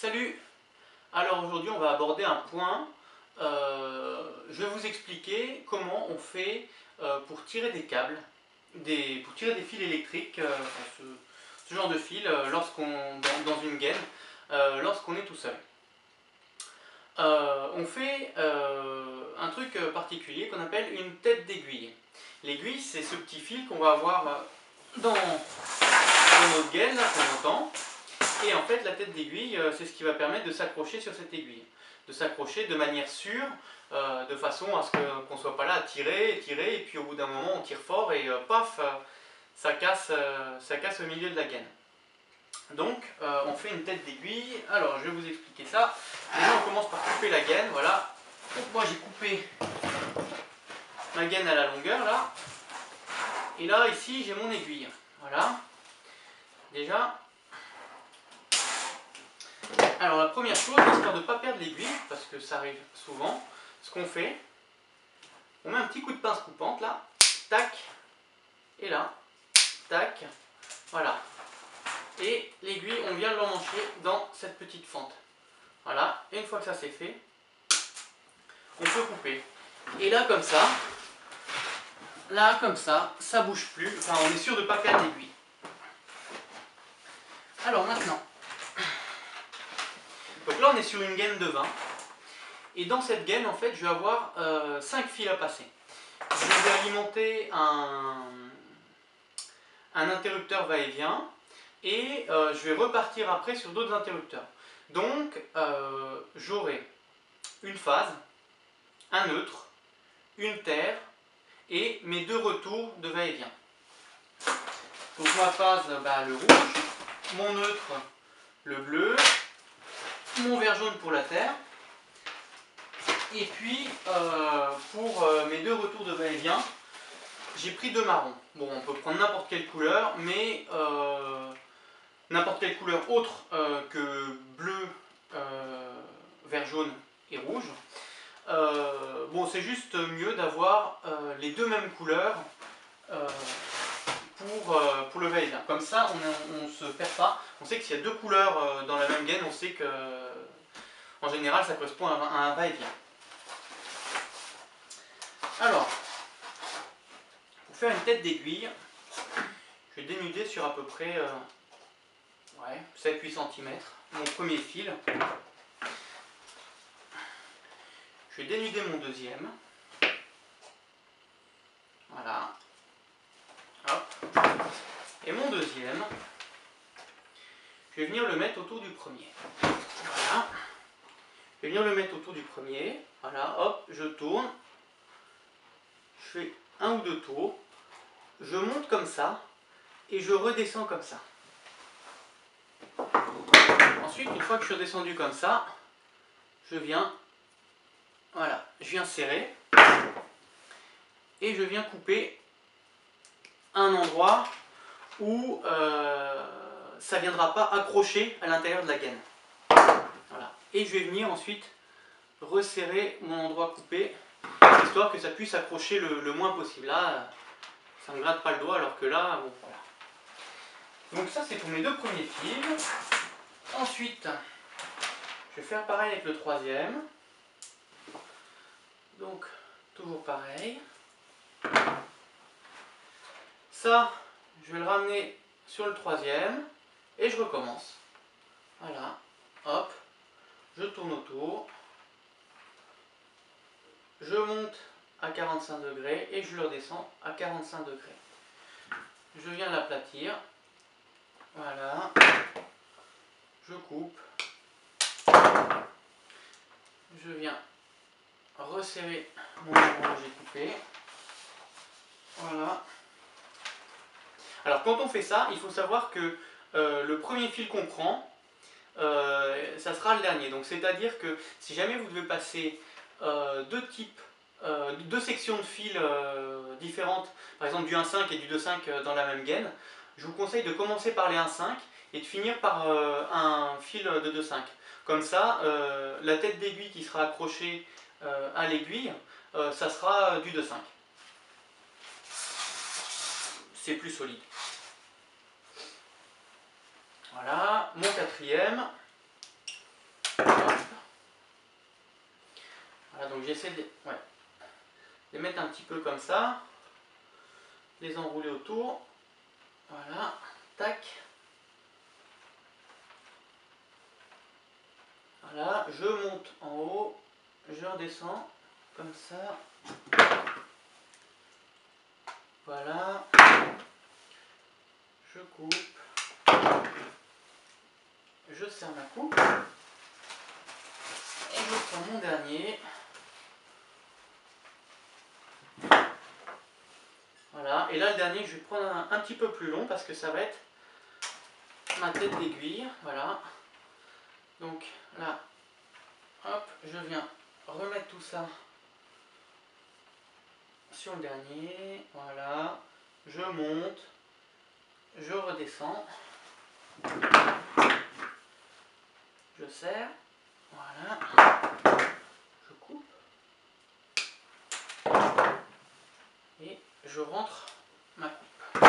Salut! Alors aujourd'hui on va aborder un point, je vais vous expliquer comment on fait pour tirer des câbles, pour tirer des fils électriques, ce genre de fil dans une gaine, lorsqu'on est tout seul. On fait un truc particulier qu'on appelle une tête d'aiguille. L'aiguille, c'est ce petit fil qu'on va avoir dans notre gaine, là, qu'on entend. Et en fait, la tête d'aiguille, c'est ce qui va permettre de s'accrocher sur cette aiguille. De s'accrocher de manière sûre, de façon à ce qu'on ne soit pas là à tirer, et puis au bout d'un moment, on tire fort et paf, ça casse au milieu de la gaine. Donc, on fait une tête d'aiguille. Alors, je vais vous expliquer ça. Déjà, on commence par couper la gaine, voilà. Donc, moi, j'ai coupé ma gaine à la longueur, là. Et là, ici, j'ai mon aiguille. Voilà. Déjà. Alors la première chose, histoire de ne pas perdre l'aiguille, parce que ça arrive souvent, ce qu'on fait, on met un petit coup de pince coupante là, tac, et là, tac, voilà. Et l'aiguille, on vient l'emmancher dans cette petite fente. Voilà, et une fois que ça c'est fait, on peut couper. Et là comme ça bouge plus, enfin on est sûr de ne pas perdre l'aiguille. Alors maintenant, donc là on est sur une gaine de 20. Et dans cette gaine, en fait, je vais avoir 5 fils à passer. Je vais alimenter un interrupteur va-et-vient et je vais repartir après sur d'autres interrupteurs. Donc, j'aurai une phase, un neutre, une terre et mes deux retours de va-et-vient. Donc ma phase, le rouge, mon neutre, le bleu, mon vert jaune pour la terre. Et puis, pour mes deux retours de va-et-vient, j'ai pris deux marrons. Bon, on peut prendre n'importe quelle couleur, mais n'importe quelle couleur autre que bleu, vert jaune et rouge. Bon, c'est juste mieux d'avoir les deux mêmes couleurs pour le va-et-vient. Comme ça, on ne se perd pas. On sait que s'il y a deux couleurs dans la même gaine, on sait que, en général, ça correspond à un va-et-vient. Alors, pour faire une tête d'aiguille, je vais dénuder sur à peu près 7-8 cm mon premier fil. Je vais dénuder mon deuxième. Voilà. Hop. Et mon deuxième, je vais venir le mettre autour du premier. Voilà. Je vais venir le mettre autour du premier. Voilà, hop, je tourne. Je fais un ou deux tours. Je monte comme ça et je redescends comme ça. Ensuite, une fois que je suis redescendu comme ça, je viens serrer et je viens couper un endroit où ça ne viendra pas accrocher à l'intérieur de la gaine. Voilà. Et je vais venir ensuite resserrer mon endroit coupé, histoire que ça puisse accrocher le moins possible. Là, ça ne me gratte pas le doigt, alors que là, bon, voilà. Donc ça, c'est pour mes deux premiers fils. Ensuite, je vais faire pareil avec le troisième. Donc, toujours pareil. Ça, je vais le ramener sur le troisième et je recommence. Voilà, hop, je tourne autour. Je monte à 45 degrés et je le redescends à 45 degrés. Je viens l'aplatir. Voilà. Je coupe. Je viens resserrer mon endroit que j'ai coupé. Voilà. Alors quand on fait ça, il faut savoir que le premier fil qu'on prend, ça sera le dernier. Donc c'est-à-dire que si jamais vous devez passer deux sections de fils différentes, par exemple du 1,5 et du 2,5 dans la même gaine, je vous conseille de commencer par les 1,5 et de finir par un fil de 2,5. Comme ça, la tête d'aiguille qui sera accrochée à l'aiguille, ça sera du 2,5. C'est plus solide. Voilà, mon quatrième. Voilà, donc j'essaie de les mettre un petit peu comme ça, les enrouler autour. Voilà, tac. Voilà, je monte en haut, je redescends comme ça. Voilà, je coupe, je serre ma coupe et je prends mon dernier. Voilà, et là le dernier je vais prendre un petit peu plus long parce que ça va être ma tête d'aiguille. Voilà, donc là, hop, je viens remettre tout ça sur le dernier. Voilà, je monte, je redescends, je serre, voilà, je coupe et je rentre ma coupe.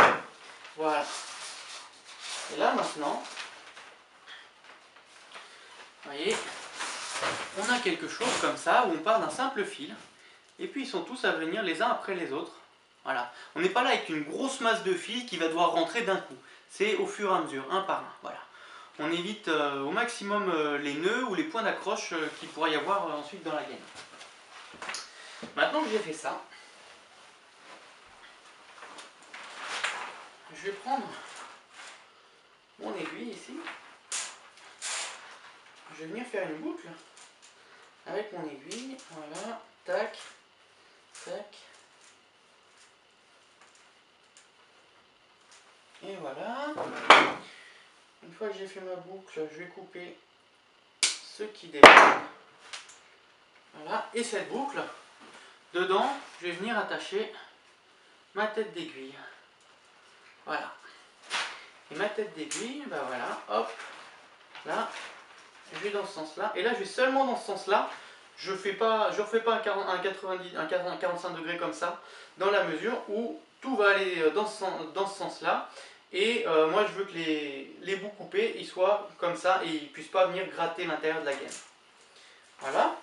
Voilà. Et là maintenant, vous voyez, on a quelque chose comme ça où on part d'un simple fil et puis ils sont tous à venir les uns après les autres. Voilà. On n'est pas là avec une grosse masse de fil qui va devoir rentrer d'un coup. C'est au fur et à mesure, un par un. Voilà. On évite au maximum les nœuds ou les points d'accroche qu'il pourrait y avoir ensuite dans la gaine. Maintenant que j'ai fait ça, je vais prendre mon aiguille ici. Je vais venir faire une boucle avec mon aiguille. Voilà, tac, tac. Et voilà. Une fois que j'ai fait ma boucle, je vais couper ce qui dépend. Voilà. Et cette boucle, dedans, je vais venir attacher ma tête d'aiguille. Voilà. Et ma tête d'aiguille, ben voilà, hop, là, je vais dans ce sens-là. Et là, je vais seulement dans ce sens-là. Je refais pas un 45 degrés comme ça, dans la mesure où tout va aller dans ce sens-là. Et moi, je veux que les bouts coupés, ils soient comme ça et ils ne puissent pas venir gratter l'intérieur de la gaine. Voilà.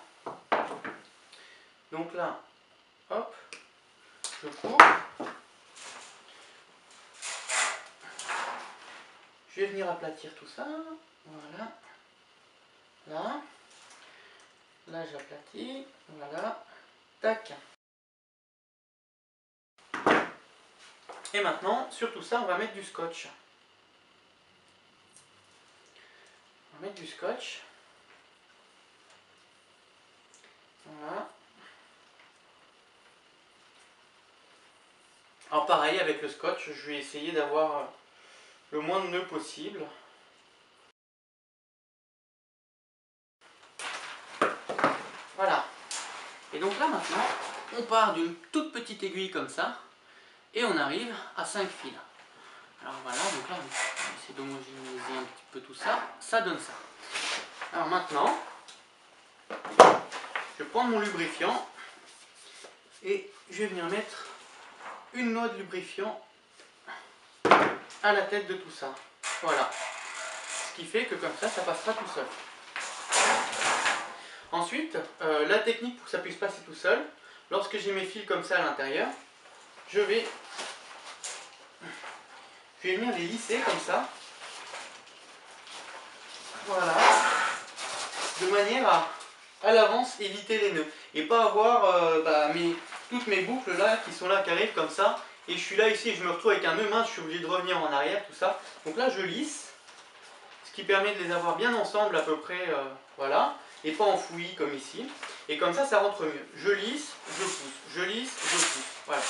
Donc là, hop, je coupe. Je vais venir aplatir tout ça. Voilà. Là. Là, j'aplatis. Voilà. Tac. Et maintenant, sur tout ça, on va mettre du scotch. On va mettre du scotch. Voilà. Alors pareil, avec le scotch, je vais essayer d'avoir le moins de nœuds possible. Voilà. Et donc là maintenant, on part d'une toute petite aiguille comme ça, et on arrive à 5 fils. Alors voilà, donc là on va essayer d'homogénéiser un petit peu tout ça, ça donne ça. Alors maintenant, je vais prendre mon lubrifiant, et je vais venir mettre une noix de lubrifiant à la tête de tout ça. Voilà. Ce qui fait que comme ça, ça passera tout seul. Ensuite, la technique pour que ça puisse passer tout seul, lorsque j'ai mes fils comme ça à l'intérieur, je vais venir les lisser comme ça. Voilà. De manière à l'avance éviter les nœuds. Et pas avoir toutes mes boucles là qui sont là, qui arrivent comme ça. Et je suis là ici et je me retrouve avec un nœud mince, je suis obligé de revenir en arrière, tout ça. Donc là je lisse, ce qui permet de les avoir bien ensemble à peu près, voilà. Et pas enfouis comme ici. Et comme ça, ça rentre mieux. Je lisse, je pousse, je lisse, je pousse. Voilà.